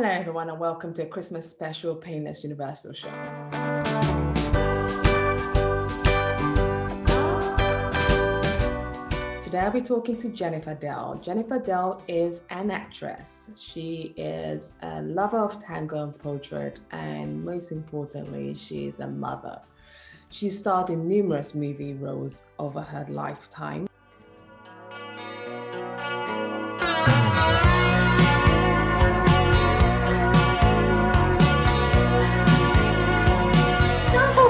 Hello, everyone, and welcome to a Christmas special Painless Universal Show. Today, I'll be talking to Jennifer Dell. Jennifer Dell is an actress. She is a lover of tango and portrait, and most importantly, she is a mother. She starred in numerous movie roles over her lifetime.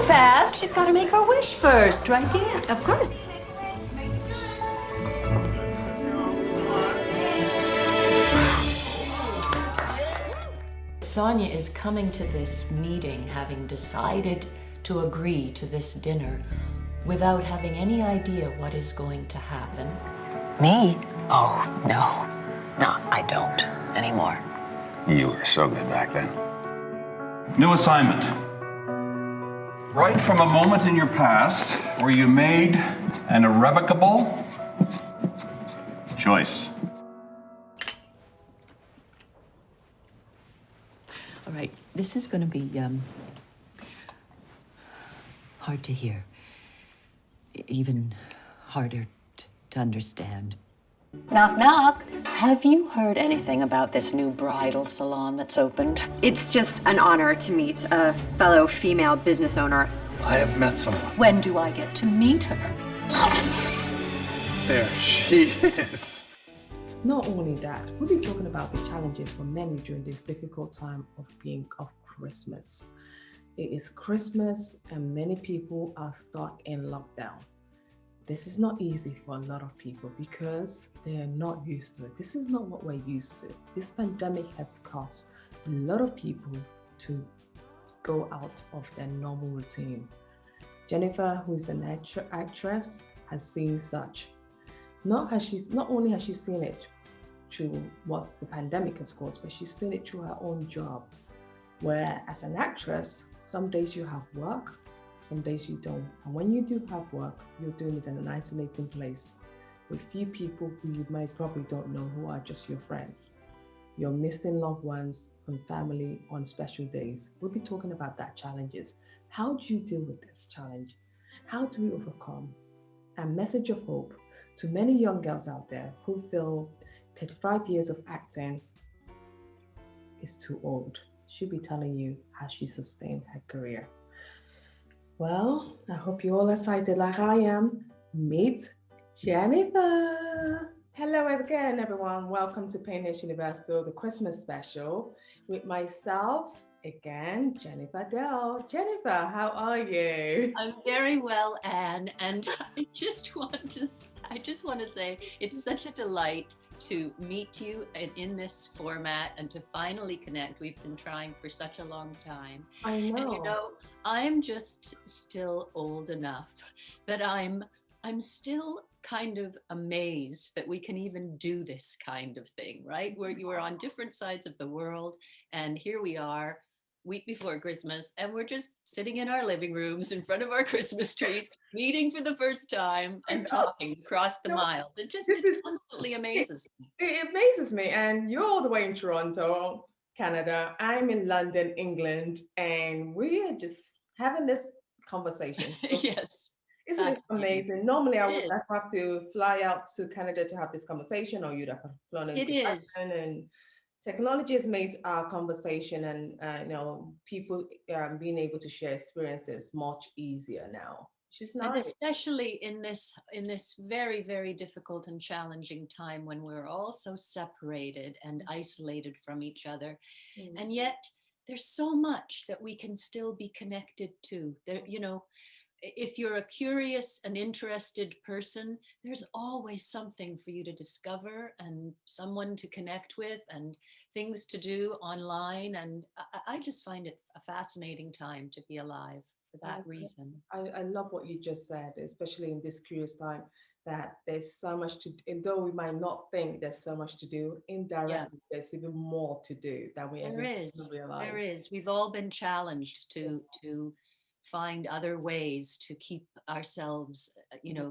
Fast. She's got to make her wish first, right, dear? Of course. Sonia is coming to this meeting having decided to agree to this dinner without having any idea what is going to happen. Me? Oh, no. No, I don't anymore. You were so good back then. New assignment. Write from a moment in your past where you made an irrevocable choice. All right, this is going to be hard to hear, even harder to understand. Knock, knock. Have you heard anything about this new bridal salon that's opened? It's just an honor to meet a fellow female business owner. I have met someone. When do I get to meet her? There she is. Not only that, we'll be talking about the challenges for many during this difficult time of Christmas. It is Christmas and many people are stuck in lockdown. This is not easy for a lot of people because they are not used to it. This is not what we're used to. This pandemic has caused a lot of people to go out of their normal routine. Jennifer, who is an actress, has seen such. Not only has she seen it through what the pandemic has caused, but she's seen it through her own job. Where as an actress, some days you have work, some days you don't. And when you do have work, you're doing it in an isolating place with few people who you might probably don't know, who are just your friends. You're missing loved ones and family on special days. We'll be talking about that challenges. How do you deal with this challenge? How do we overcome? A message of hope to many young girls out there who feel 35 years of acting is too old. She'll be telling you how she sustained her career. Well, I hope you're all excited like I am. Meet Jennifer. Hello again, everyone. Welcome to Painless Universal, the Christmas special, with myself again, Jennifer Dell. Jennifer, how are you? I'm very well, Anne, and I just want to say it's such a delight to meet you in this format and to finally connect. We've been trying for such a long time. I know. And I'm just still old enough that I'm still kind of amazed that we can even do this kind of thing, right? Where you are on different sides of the world, and here we are, week before Christmas, and we're just sitting in our living rooms in front of our Christmas trees, meeting for the first time and talking across the miles. It constantly amazes me. It amazes me. And you're all the way in Toronto, Canada. I'm in London, England, and we are just having this conversation. Yes. Isn't it amazing? Normally, I would have to fly out to Canada to have this conversation, or you'd have flown into London. And technology has made our conversation and people being able to share experiences much easier now. She's not, and especially in this very, very difficult and challenging time when we're all so separated and isolated from each other, and yet there's so much that we can still be connected to. There, if you're a curious and interested person, there's always something for you to discover and someone to connect with and things to do online. And I just find it a fascinating time to be alive for that reason. I love what you just said, especially in this curious time, that there's so much to, and though we might not think there's so much to do, indirectly there's even more to do than we ever realize. There is. We've all been challenged to find other ways to keep ourselves,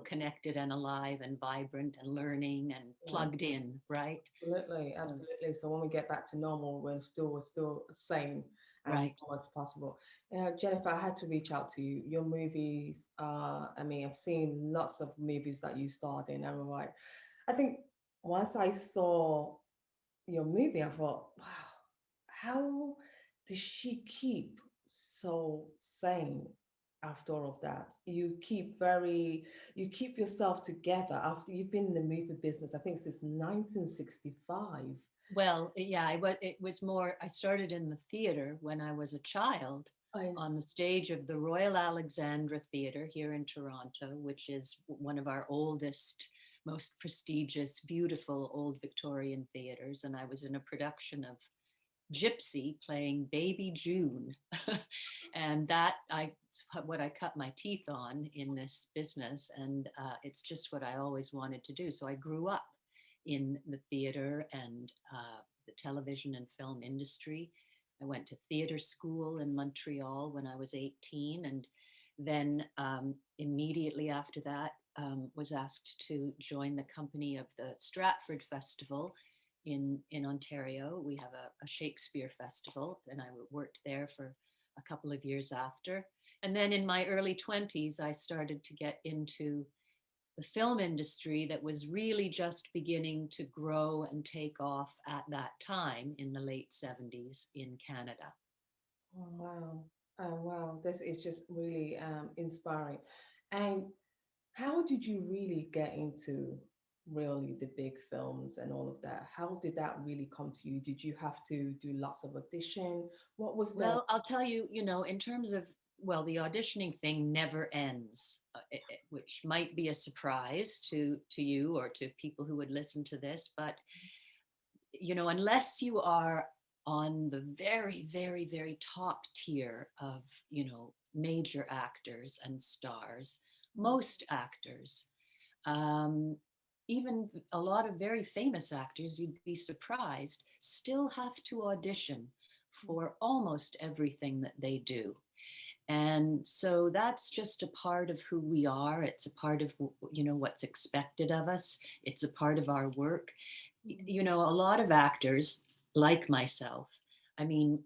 connected and alive and vibrant and learning and plugged in, right? Absolutely, absolutely. So when we get back to normal, we're still sane and Right. as possible. Jennifer, I had to reach out to you. Your movies, I mean, I've seen lots of movies that you starred in, and I'm like, I think once I saw your movie, I thought, wow, how does she keep so sane after all of that? You keep yourself together after you've been in the movie business, I think since 1965. Well, yeah, it was more, I started in the theater when I was a child I, on the stage of the Royal Alexandra Theatre here in Toronto, which is one of our oldest, most prestigious, beautiful old Victorian theatres. And I was in a production of Gypsy playing Baby June. And what I cut my teeth on in this business. And it's just what I always wanted to do. So I grew up in the theater and the television and film industry. I went to theater school in Montreal when I was 18. And then immediately after that, was asked to join the company of the Stratford Festival in Ontario. We have a Shakespeare festival, and I worked there for a couple of years after. And then in my early 20s, I started to get into the film industry that was really just beginning to grow and take off at that time in the late 70s in Canada. oh wow, oh wow, this is just really inspiring. And how did you really get into really the big films and all of that? How did that really come to you? Did you have to do lots of audition? What was the Well, I'll tell you, in terms of, well, the auditioning thing never ends, which might be a surprise to you or to people who would listen to this. But, unless you are on the very, very, very top tier of, major actors and stars, most actors, even a lot of very famous actors, you'd be surprised, still have to audition for almost everything that they do. And so that's just a part of who we are. It's a part of, what's expected of us. It's a part of our work. A lot of actors, like myself, I mean,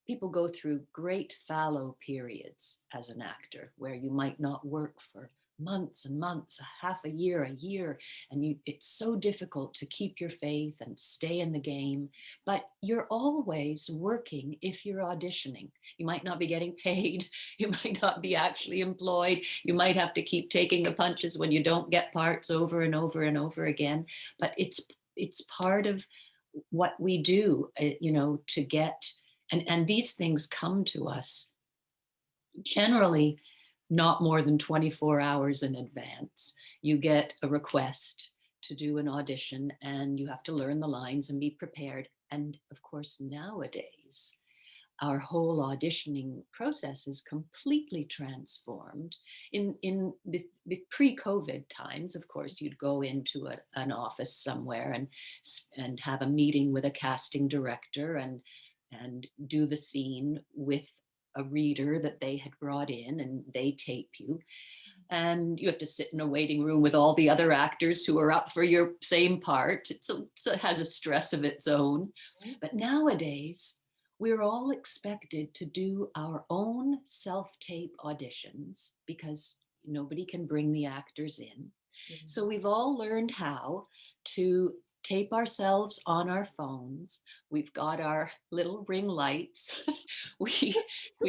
people go through great fallow periods as an actor where you might not work for months and months, half a year, and it's so difficult to keep your faith and stay in the game. But you're always working if you're auditioning. You might not be getting paid. You might not be actually employed. You might have to keep taking the punches when you don't get parts over and over and over again. But it's part of what we do, to get, and these things come to us generally not more than 24 hours in advance. You get a request to do an audition and you have to learn the lines and be prepared. And of course, nowadays, our whole auditioning process is completely transformed. In the pre-COVID times, of course, you'd go into an office somewhere and have a meeting with a casting director and do the scene with a reader that they had brought in, and they tape you. And you have to sit in a waiting room with all the other actors who are up for your same part. It has a stress of its own. But nowadays, we're all expected to do our own self-tape auditions because nobody can bring the actors in. So we've all learned how to tape ourselves on our phones. We've got our little ring lights. we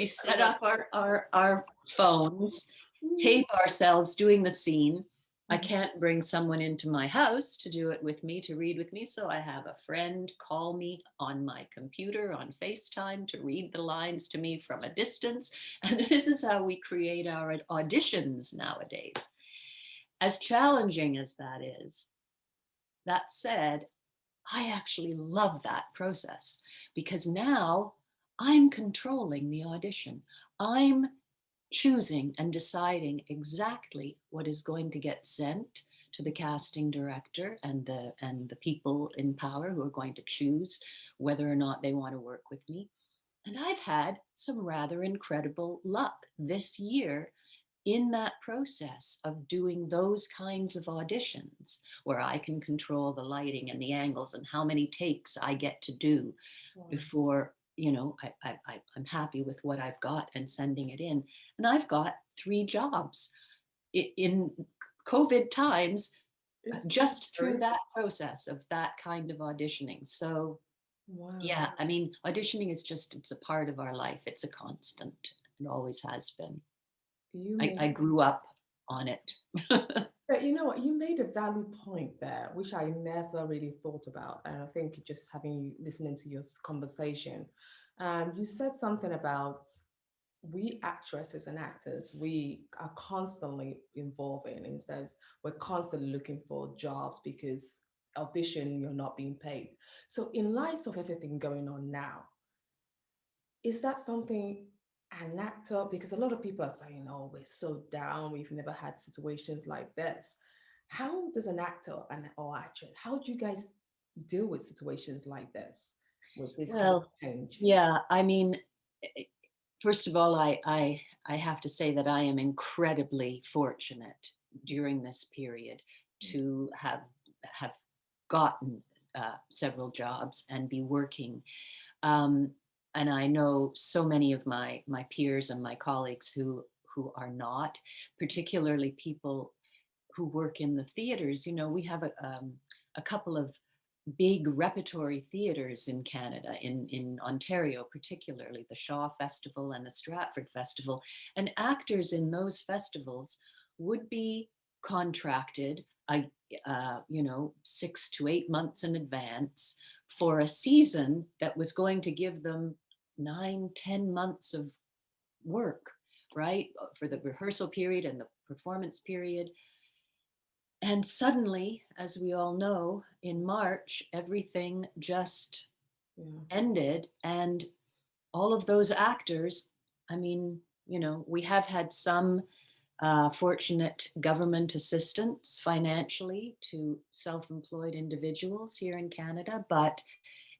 set up our phones, tape ourselves doing the scene. I can't bring someone into my house to do it with me, to read with me. So I have a friend call me on my computer on FaceTime to read the lines to me from a distance. And this is how we create our auditions nowadays. As challenging as that is, that said, I actually love that process because now I'm controlling the audition. I'm choosing and deciding exactly what is going to get sent to the casting director and the people in power who are going to choose whether or not they want to work with me. And I've had some rather incredible luck this year in that process of doing those kinds of auditions where I can control the lighting and the angles and how many takes I get to do before, I'm happy with what I've got and sending it in. And I've got 3 jobs in COVID times, just through that process of that kind of auditioning. So Wow. yeah, I mean, auditioning is it's a part of our life. It's a constant. It always has been. I grew up on it. But you know what? You made a valid point there, which I never really thought about. And I think just listening to your conversation, you said something about we actresses and actors, we are constantly evolving. In sense, we're constantly looking for jobs because audition, you're not being paid. So in light of everything going on now, is that something an actor, because a lot of people are saying, oh, we're so down, we've never had situations like this. How does an actor or actress, how do you guys deal with situations like this, with this kind of Well, change? yeah, I mean, first of all, I have to say that I am incredibly fortunate during this period to have gotten several jobs and be working. And I know so many of my peers and my colleagues who are not, particularly people who work in the theaters. We have a couple of big repertory theaters in Canada, in Ontario particularly, the Shaw Festival and the Stratford Festival. And actors in those festivals would be contracted, 6 to 8 months in advance for a season that was going to give them 9, 10 months of work, right? For the rehearsal period and the performance period. And suddenly, as we all know, in March, everything just ended. And all of those actors, I mean, we have had some fortunate government assistance financially to self-employed individuals here in Canada, but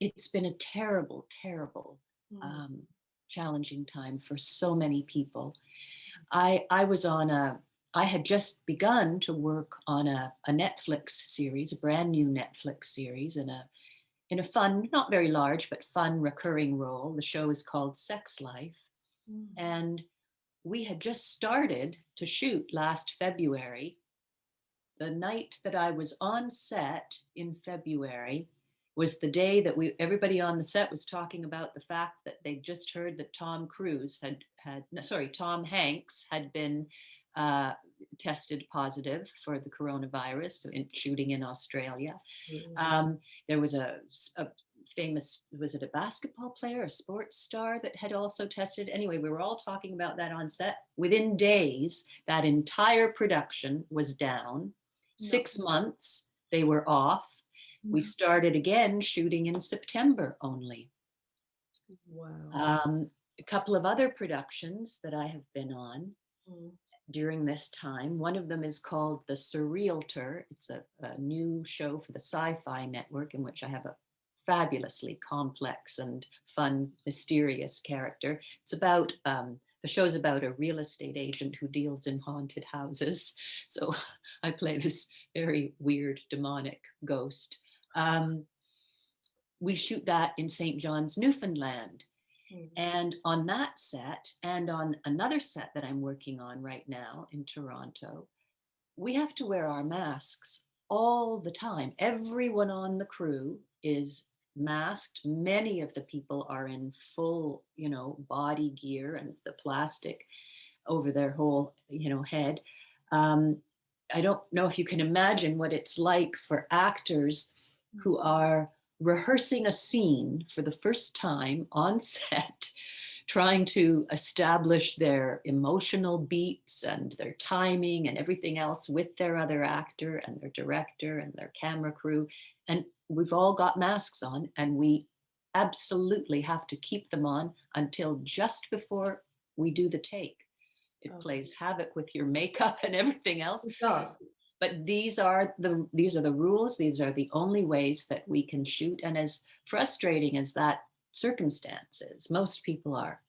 it's been a terrible, terrible, challenging time for so many people. I had just begun to work on a Netflix series, a brand new Netflix series, in a fun, not very large, but fun recurring role. The show is called Sex Life. And we had just started to shoot last February. The night that I was on set in February was the day that everybody on the set was talking about the fact that they just heard that Tom Hanks had been tested positive for the coronavirus shooting in Australia. There was a famous, was it a basketball player, a sports star that had also tested? Anyway, we were all talking about that on set. Within days, that entire production was down. 6 months, they were off. We started again shooting in September only. Wow. A couple of other productions that I have been on during this time. One of them is called The Surrealtor. It's a new show for the Sci-Fi Network in which I have a fabulously complex and fun, mysterious character. It's about, the show's about a real estate agent who deals in haunted houses. So I play this very weird, demonic ghost. We shoot that in St. John's, Newfoundland. And on that set, and on another set that I'm working on right now in Toronto, we have to wear our masks all the time. Everyone on the crew is masked. Many of the people are in full, body gear and the plastic over their whole, head. I don't know if you can imagine what it's like for actors who are rehearsing a scene for the first time on set, trying to establish their emotional beats and their timing and everything else with their other actor and their director and their camera crew. And we've all got masks on, and we absolutely have to keep them on until just before we do the take. It plays havoc with your makeup and everything else. It does. But these are the rules. These are the only ways that we can shoot. And as frustrating as that circumstances. Most people are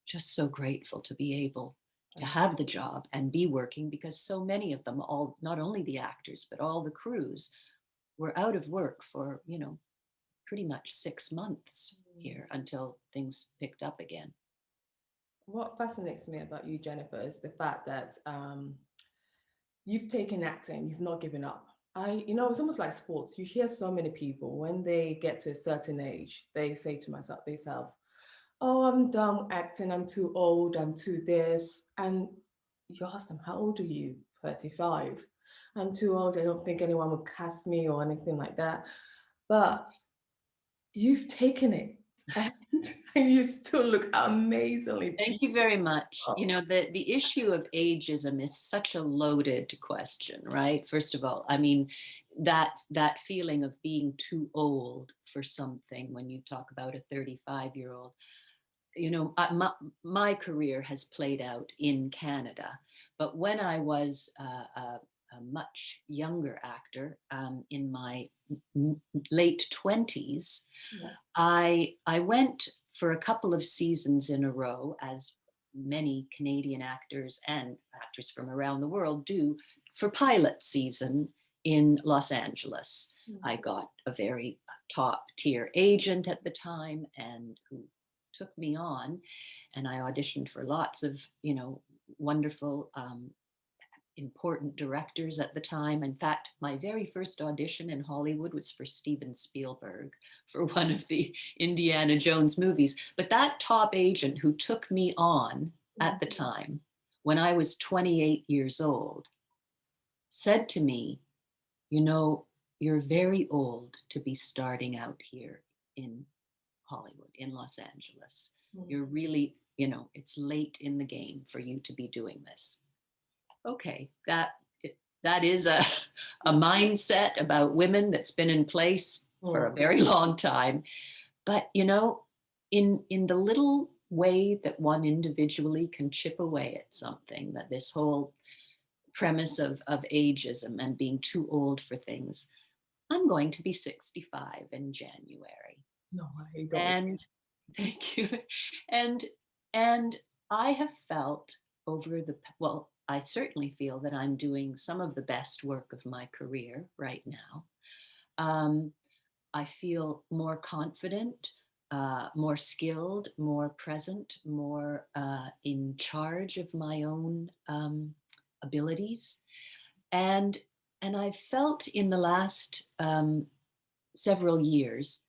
just so grateful to be able to have the job and be working, because so many of them, all, not only the actors, but all the crews, were out of work for, pretty much 6 months here until things picked up again. What fascinates me about you, Jennifer, is the fact that you've taken acting, you've not given up. It's almost like sports. You hear so many people when they get to a certain age, they say to themselves, oh, I'm done acting, I'm too old, I'm too this. And you ask them, how old are you? 35. I'm too old, I don't think anyone would cast me or anything like that. But you've taken it and you still look amazingly. Thank you very much. The issue of ageism is such a loaded question, right? First of all, I mean, that feeling of being too old for something, when you talk about a 35-year-old, my career has played out in Canada, but when I was a much younger actor, in my late 20s, I went for a couple of seasons in a row, as many Canadian actors and actors from around the world do, for pilot season in Los Angeles. I got a very top tier agent at the time, and who took me on, and I auditioned for lots of, wonderful, important directors at the time. In fact, my very first audition in Hollywood was for Steven Spielberg for one of the Indiana Jones movies. But that top agent who took me on at the time, when I was 28 years old, said to me, you're very old to be starting out here in Hollywood, in Los Angeles. You're really, it's late in the game for you to be doing this. Okay, that is a mindset about women that's been in place for a very long time. But, in the little way that one individually can chip away at something, that this whole premise of ageism and being too old for things, I'm going to be 65 in January. No, I don't. And thank you. And I have felt I certainly feel that I'm doing some of the best work of my career right now. I feel more confident, more skilled, more present, more in charge of my own abilities. And I've felt in the last several years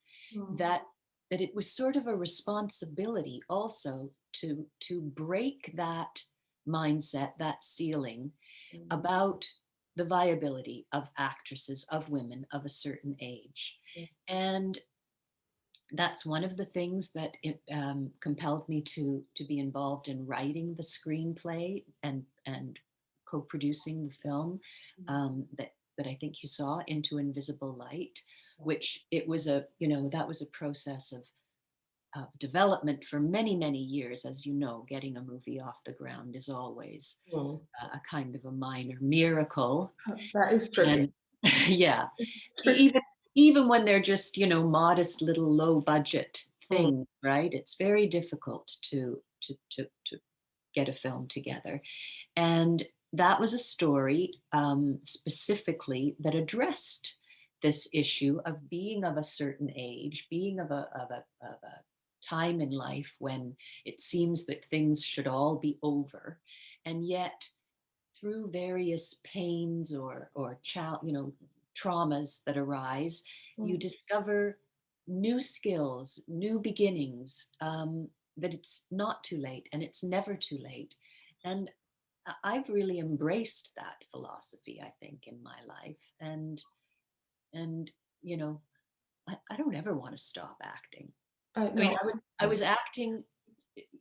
that it was sort of a responsibility also to break that mindset, that ceiling about the viability of actresses, of women of a certain age. And that's one of the things that compelled me to be involved in writing the screenplay and co-producing the film that I think you saw, Into Invisible Light, which it was that was a process of development for many, many years. As you know, getting a movie off the ground is always a kind of a minor miracle. That is true. And, yeah, even when they're just, modest little low budget things, right? It's very difficult to get a film together. And that was a story specifically that addressed this issue of being of a certain age, being of a time in life when it seems that things should all be over, and yet through various pains or traumas that arise, you discover new skills, new beginnings, that it's not too late, and it's never too late. And I've really embraced that philosophy, I think, in my life. And I don't ever want to stop acting. I mean, I was acting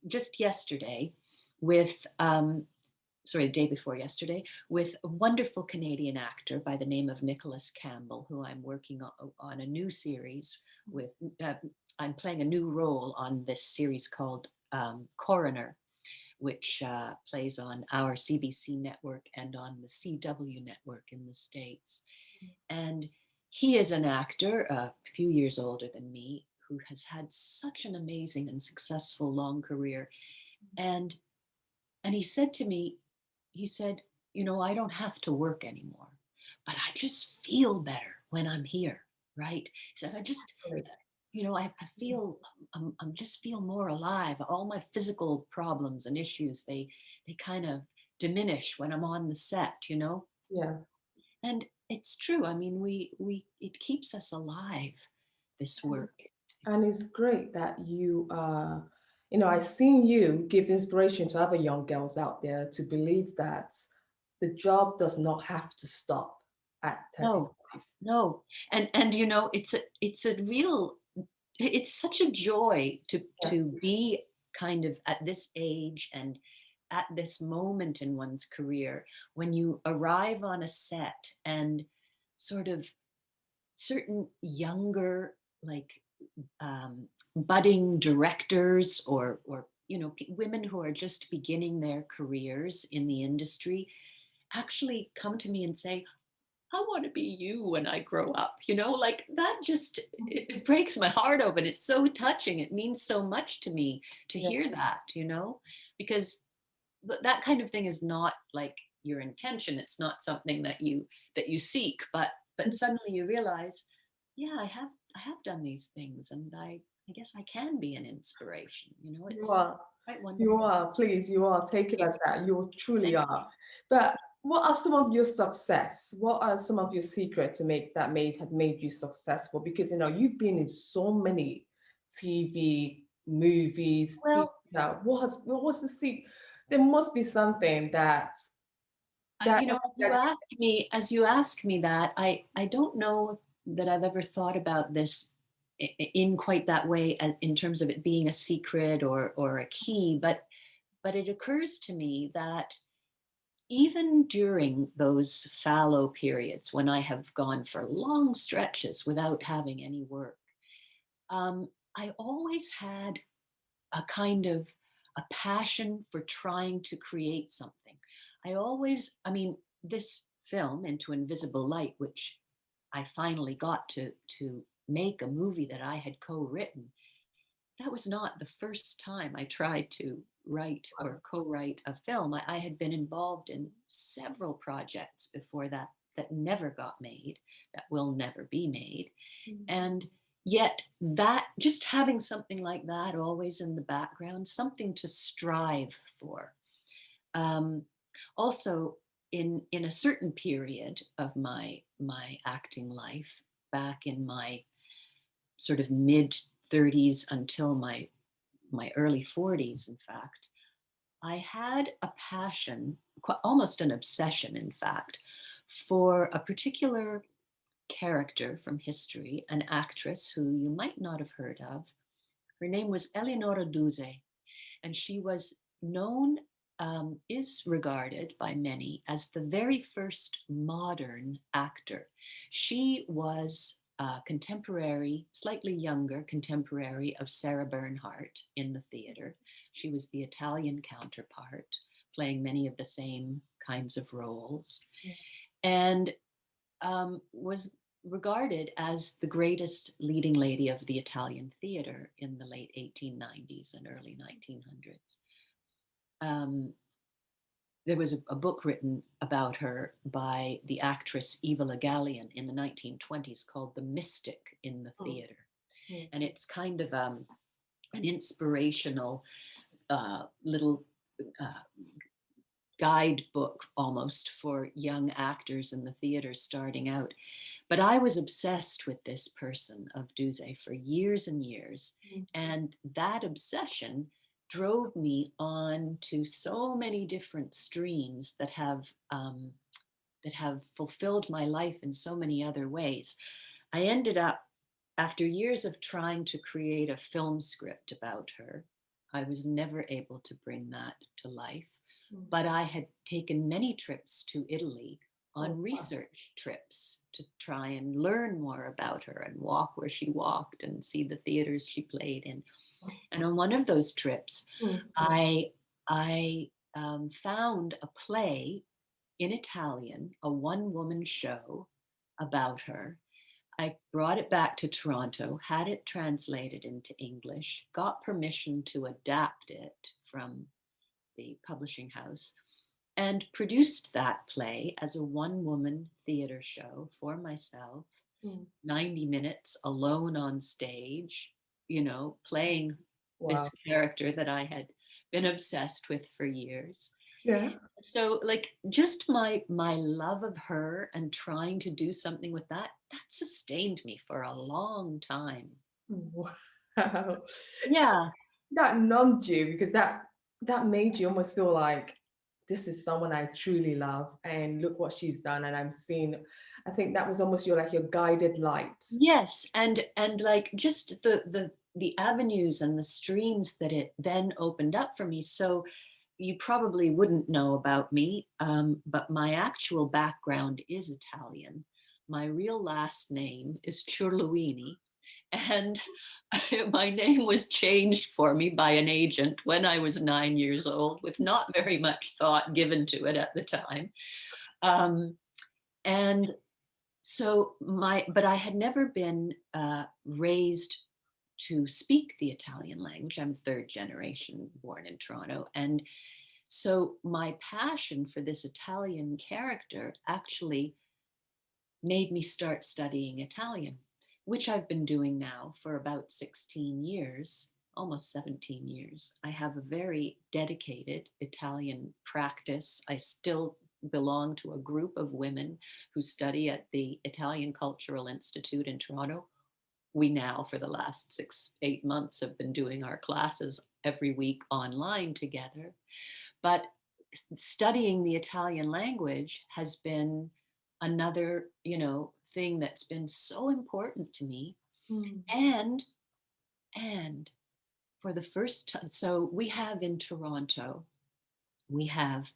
just yesterday with, the day before yesterday, with a wonderful Canadian actor by the name of Nicholas Campbell, who I'm working on a new series with. I'm playing a new role on this series called Coroner, which plays on our CBC network and on the CW network in the States. And he is an actor, a few years older than me, who has had such an amazing and successful long career. And he said to me, he said, you know, I don't have to work anymore, but I just feel better when I'm here, right? He said, I just, you know, I feel, I'm just feel more alive. All my physical problems and issues, they kind of diminish when I'm on the set, you know? Yeah. And it's true. I mean, it keeps us alive, this work. And it's great that you you know, I've seen you give inspiration to other young girls out there to believe that the job does not have to stop at 35. No, no. And you know, it's a real, it's such a joy to be kind of at this age and at this moment in one's career when you arrive on a set and sort of certain younger, like budding directors or you know, women who are just beginning their careers in the industry actually come to me and say, I want to be you when I grow up, you know, like that just, it breaks my heart open. It's so touching. It means so much to me to hear that, you know, because that kind of thing is not like your intention. It's not something that you seek, but suddenly you realize, yeah, I have done these things, and I guess I can be an inspiration, you know. It's You are. quite wonderful. You are, please, you are. Take it as that. You truly are. But what are some of your success? What are some of your secrets to make that have made you successful? Because you know you've been in so many TV, movies. Well, What's the secret? There must be something that you know, as you ask me that, I don't know that I've ever thought about this in quite that way, in terms of it being a secret or a key, but it occurs to me that even during those fallow periods when I have gone for long stretches without having any work, I always had a kind of a passion for trying to create something. I mean, this film, Into Invisible Light, which I finally got to make a movie that I had co-written, that was not the first time I tried to write or co-write a film. I had been involved in several projects before that never got made, that will never be made. And yet that, just having something like that always in the background, something to strive for. Also, in a certain period of my acting life, back in my sort of mid 30s until my early 40s, in fact, I had a passion, almost an obsession, in fact, for a particular character from history, an actress who you might not have heard of. Her name was Eleonora Duse, and she was known, is regarded by many as the very first modern actor. She was a contemporary, slightly younger contemporary of Sarah Bernhardt in the theater. She was the Italian counterpart, playing many of the same kinds of roles, and was regarded as the greatest leading lady of the Italian theater in the late 1890s and early 1900s. There was a book written about her by the actress Eva Le Gallienne in the 1920s called The Mystic in the Theater. And it's kind of an inspirational little guidebook almost for young actors in the theater starting out. But I was obsessed with this person of Duse for years and years. And that obsession drove me on to so many different streams that have fulfilled my life in so many other ways. I ended up, after years of trying to create a film script about her, I was never able to bring that to life. But I had taken many trips to Italy on research trips to try and learn more about her and walk where she walked and see the theaters she played in. And on one of those trips, I found a play in Italian, a one-woman show about her, I brought it back to Toronto, had it translated into English, got permission to adapt it from the publishing house, and produced that play as a one-woman theater show for myself, 90 minutes alone on stage, playing Wow. this character that I had been obsessed with for years. Yeah. So like just my love of her and trying to do something with that sustained me for a long time. Wow. Yeah. That numbed you because that made you almost feel like this is someone I truly love and look what she's done and I'm seeing. I think that was almost your guided light. Yes, and like just the avenues and the streams that it then opened up for me. So you probably wouldn't know about me, but my actual background is Italian. My real last name is Ciurluini, and my name was changed for me by an agent when I was 9 years old, with not very much thought given to it at the time. And so but I had never been raised to speak the Italian language. I'm third generation born in Toronto. And so my passion for this Italian character actually made me start studying Italian, which I've been doing now for about 16 years, almost 17 years. I have a very dedicated Italian practice. I still belong to a group of women who study at the Italian Cultural Institute in Toronto. We now, for the last 6-8 months, have been doing our classes every week online together. But studying the Italian language has been another, thing that's been so important to me. And for the first time, so we have in Toronto, we have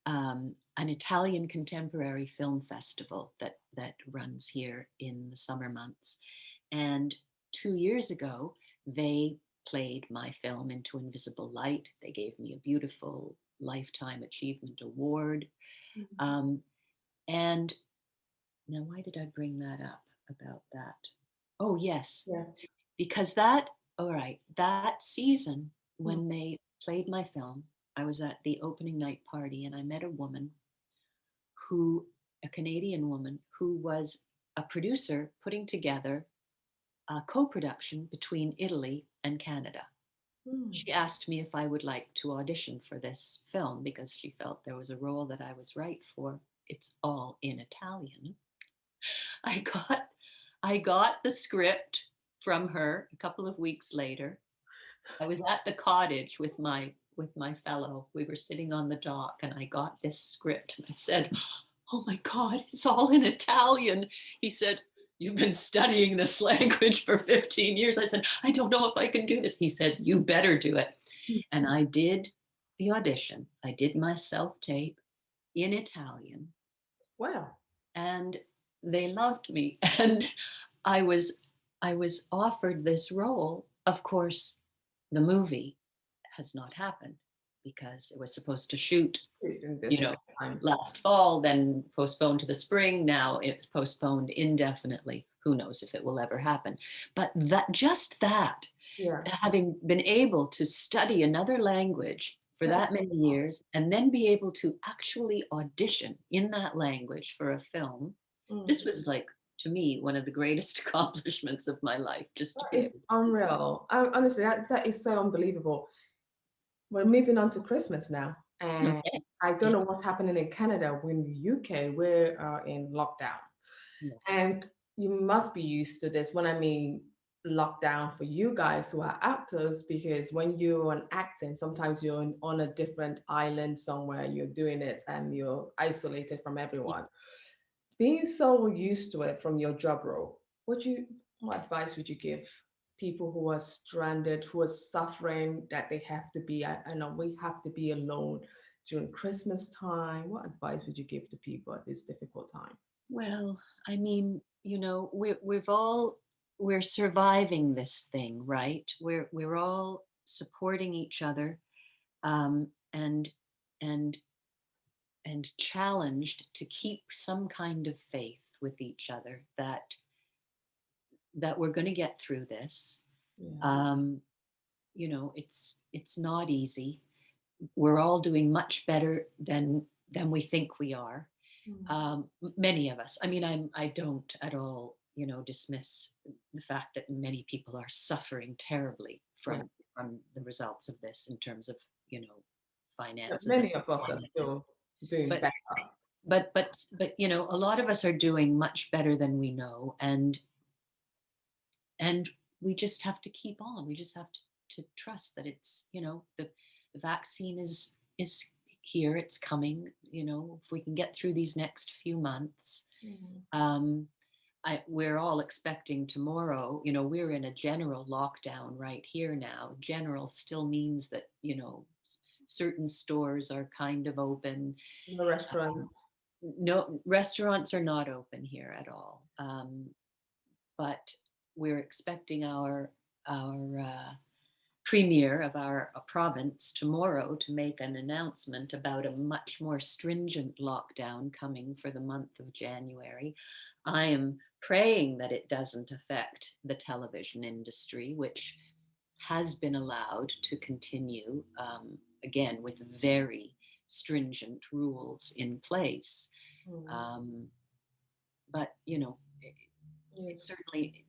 an Italian contemporary film festival that runs here in the summer months. And 2 years ago, they played my film Into Invisible Light. They gave me a beautiful Lifetime Achievement Award. And now, why did I bring that up about that? Oh, yes, Yeah. because that season when they played my film, I was at the opening night party and I met a woman a Canadian woman who was a producer putting together a co-production between Italy and Canada. She asked me if I would like to audition for this film because she felt there was a role that I was right for. It's all in Italian. I got the script from her a couple of weeks later. I was at the cottage with my fellow. We were sitting on the dock and I got this script and I said, "Oh my God, it's all in Italian." He said, "You've been studying this language for 15 years. I said, "I don't know if I can do this." He said, "You better do it." And I did the audition. I did my self-tape in Italian. Wow. And they loved me. And I was offered this role. Of course, the movie has not happened because it was supposed to shoot, last fall, then postponed to the spring. Now it's postponed indefinitely. Who knows if it will ever happen? But having been able to study another language for that many years and then be able to actually audition in that language for a film, this was like, to me, one of the greatest accomplishments of my life. Just to be It's unreal. Honestly, that is so unbelievable. We're moving on to Christmas now, and Okay. I don't know what's happening in Canada. We're in the UK, we're in lockdown, and you must be used to this. When I mean lockdown for you guys who are actors, because when you're on acting, sometimes you're on a different island somewhere, you're doing it, and you're isolated from everyone. Being so used to it from your job role, what advice would you give people who are stranded, who are suffering, that they have to be, I know we have to be alone during Christmas time? What advice would you give to people at this difficult time? Well, I mean, we're surviving this thing, right? We're all supporting each other, and and challenged to keep some kind of faith with each other, that that we're going to get through this. Yeah. You know, it's not easy. We're all doing much better than we think we are. Many of us. I mean, I don't at all, you know, dismiss the fact that many people are suffering terribly Yeah. from the results of this in terms of, you know, But finances and many of us are employment. still doing But better. but you know, a lot of us are doing much better than we know, and we just have to keep on. We just have to trust that it's, you know, the vaccine is here, it's coming. You know, if we can get through these next few months, we're all expecting tomorrow, you know, we're in a general lockdown right here now. General still means that, you know, certain stores are kind of open. No restaurants. No, restaurants are not open here at all. But we're expecting our premier of our province tomorrow to make an announcement about a much more stringent lockdown coming for the month of January. I am praying that it doesn't affect the television industry, which has been allowed to continue, again, with very stringent rules in place. But, you know, it Yes. certainly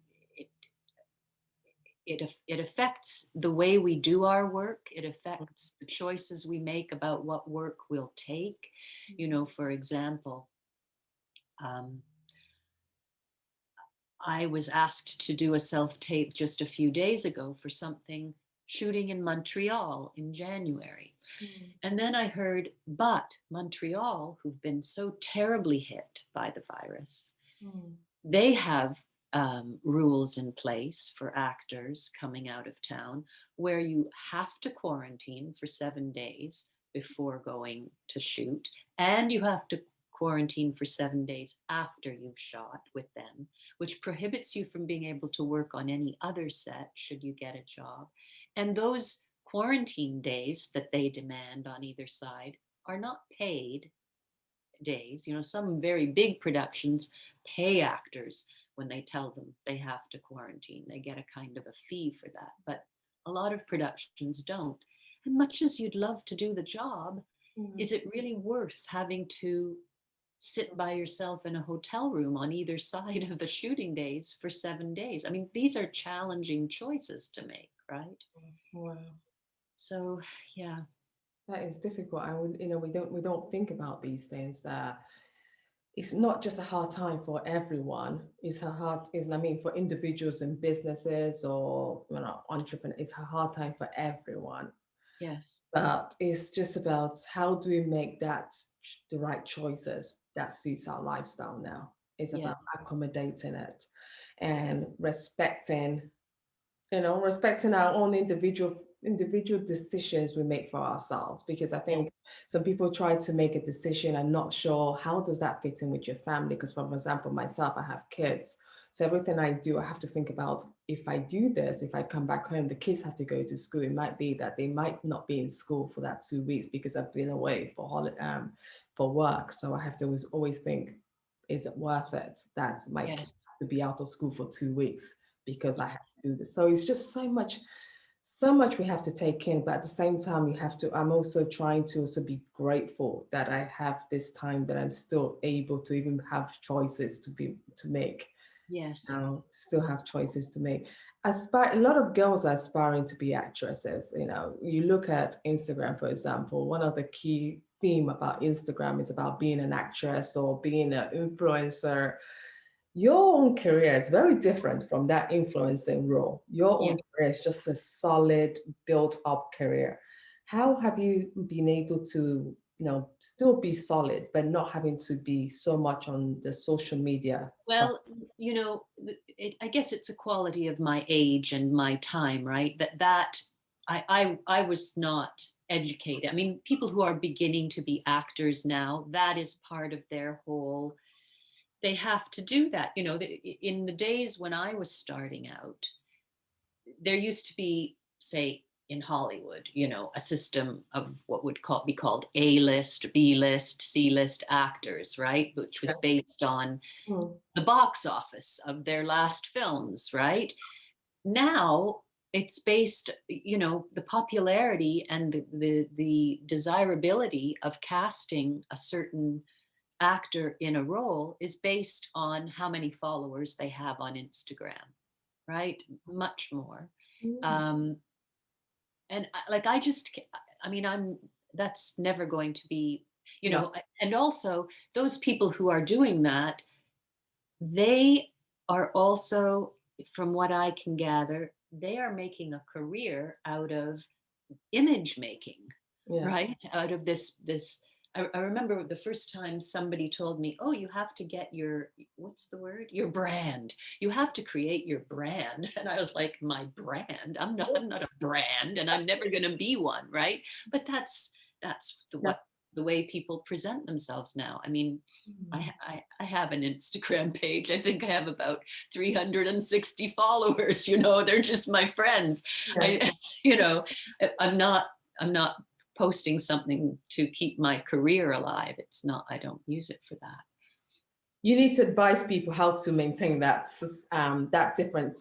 it affects the way we do our work. It affects the choices we make about what work we'll take. You know, for example, I was asked to do a self-tape just a few days ago for something shooting in Montreal in January. And then I heard, but Montreal, who've been so terribly hit by the virus, they have rules in place for actors coming out of town where you have to quarantine for 7 days before going to shoot, and you have to quarantine for 7 days after you've shot with them, which prohibits you from being able to work on any other set should you get a job. And those quarantine days that they demand on either side are not paid days. You know, some very big productions pay actors when they tell them they have to quarantine. They get a kind of a fee for that. But a lot of productions don't. And much as you'd love to do the job, is it really worth having to sit by yourself in a hotel room on either side of the shooting days for 7 days? I mean, these are challenging choices to make, right? Wow. So, yeah. That is difficult. I would, you know, we don't think about these things, that it's not just a hard time for everyone. It's a hard, is I mean, for individuals and businesses, or, you know, entrepreneurs, it's a hard time for everyone. Yes. But it's just about how do we make that the right choices that suits our lifestyle now. It's Yeah. about accommodating it and respecting, you know, respecting our own individual decisions we make for ourselves. Because I think some people try to make a decision and not sure how does that fit in with your family. Because, for example, myself, I have kids. So everything I do, I have to think about, if I do this, if I come back home, the kids have to go to school. It might be that they might not be in school for that 2 weeks because I've been away for work. So I have to always think, is it worth it that my kids have to be out of school for 2 weeks because I have to do this? So it's just so much we have to take in. But at the same time, I'm also trying to also be grateful that I have this time, that I'm still able to even have choices to make. Yes. Still have choices to make. A lot of girls are aspiring to be actresses. You know, you look at Instagram, for example, one of the key theme about Instagram is about being an actress or being an influencer. Your own career is very different from that influencing role. Your own career is just a solid, built up career. How have you been able to, you know, still be solid, but not having to be so much on the social media? Well, you know, I guess it's a quality of my age and my time, right? I was not educated. I mean, people who are beginning to be actors now, that is part of their whole, they have to do that. You know, in the days when I was starting out, there used to be, say, in Hollywood, you know, a system of what would be called A-list, B-list, C-list actors, right? Which was based on Mm. the box office of their last films, right? Now it's based, you know, the popularity and the desirability of casting a certain actor in a role is based on how many followers they have on Instagram, right? Much more. Mm. And like I mean, that's never going to be, you know. And also those people who are doing that, they are also, from what I can gather, they are making a career out of image making, Yeah. right? Out of this. I remember the first time somebody told me, "Oh, you have to get your, what's the word? Your brand. You have to create your brand." And I was like, "My brand? I'm not a brand, and I'm never going to be one, right?" But that's the way people present themselves now. I mean, I have an Instagram page. I think I have about 360 followers. You know, they're just my friends. Yeah. You know, I'm not posting something to keep my career alive. It's not, I don't use it for that. You need to advise people how to maintain that that different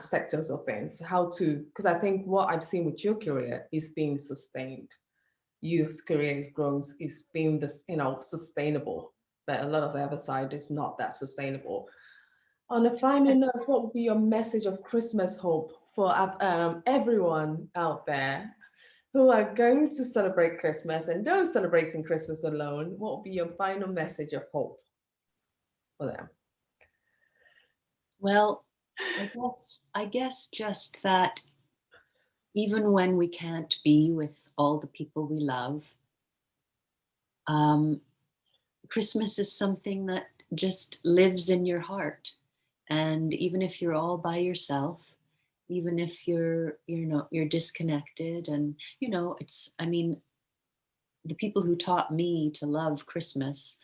sectors of things, how to, because I think what I've seen with your career is being sustained. Your career is growing, is being this, you know, sustainable. But a lot of the other side is not that sustainable. On a final note, what would be your message of Christmas hope for everyone out there who are going to celebrate Christmas and those celebrating Christmas alone? What would be your final message of hope for them? Well, I guess just that even when we can't be with all the people we love, Christmas is something that just lives in your heart. And even if you're all by yourself, even if you're disconnected, and you know, it's, I mean, the people who taught me to love Christmas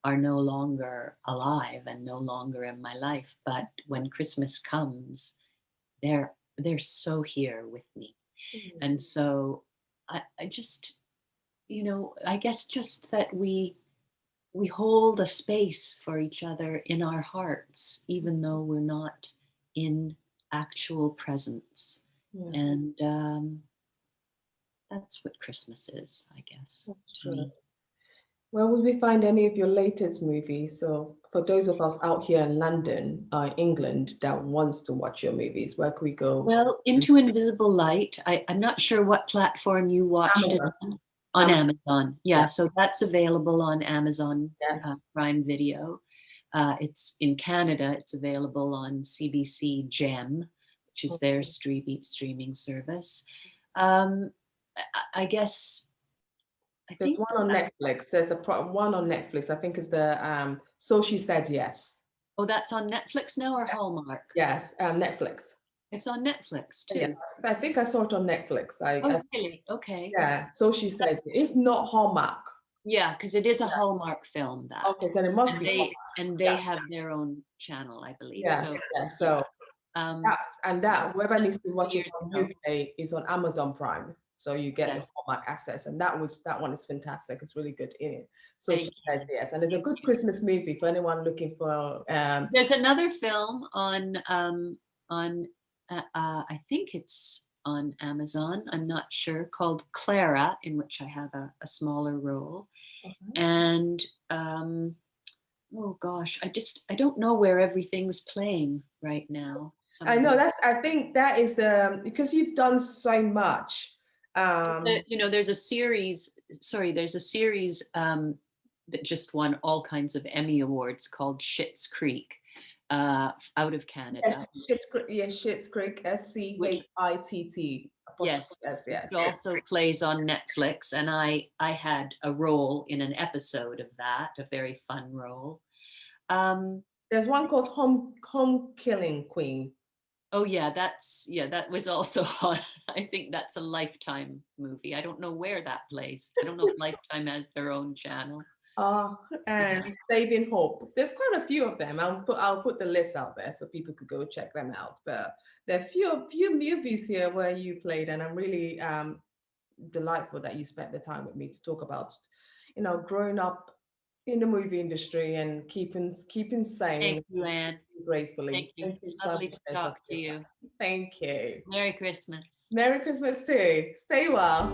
are no longer alive and no longer in my life. But when Christmas comes, they're so here with me. And so I just, you know, I guess just that we hold a space for each other in our hearts, even though we're not in actual presence. Yeah. And that's what Christmas is, I guess, to me. Where would we find any of your latest movies? So for those of us out here in London, England, that wants to watch your movies, where can we go? Well, Into Invisible Light, I'm not sure what platform you watched it Amazon. on. Amazon. Amazon. Yeah, so that's available on Amazon Yes. Prime Video. It's in Canada, it's available on CBC Gem, which is their streaming service. I guess There's one on Netflix. There's one on Netflix. I think it's the So She Said Yes. Oh, that's on Netflix now or Hallmark? Yes, Netflix. It's on Netflix too. Yeah, I think I saw it on Netflix. Oh, really? Okay. Yeah, So She Said, if not Hallmark. Yeah, because it is a Hallmark film. That. Okay, then it must be. They have their own channel, I believe. Yeah, So, yeah. So whoever needs to watch it from UK is on Amazon Prime. So you get the Hallmark access, and that one is fantastic. It's really good in it. So She Says Yes, and it's a good Christmas movie for anyone looking for. There's another film on I think it's on Amazon. I'm not sure, called Clara, in which I have a smaller role. And oh gosh, I don't know where everything's playing right now. I know I think that is because you've done so much. You know, there's a series that just won all kinds of Emmy awards called Schitt's Creek, out of Canada. Yes, Schitt's Creek, SCHITT. Yes, it also plays on Netflix, and I had a role in an episode of that, a very fun role. There's one called Home Killing Queen. Oh yeah, that was also on. I think that's a Lifetime movie. I don't know where that plays. I don't know if Lifetime has their own channel. And Saving Hope. There's quite a few of them. I'll put the list out there so people could go check them out. But there are few movies here where you played, and I'm really delightful that you spent the time with me to talk about, growing up in the movie industry and keeping sane. Thank you, Anne. Gracefully. Thank you. Thank you It's so lovely much to talk to you. Thank you. Merry Christmas. Merry Christmas too. Stay well.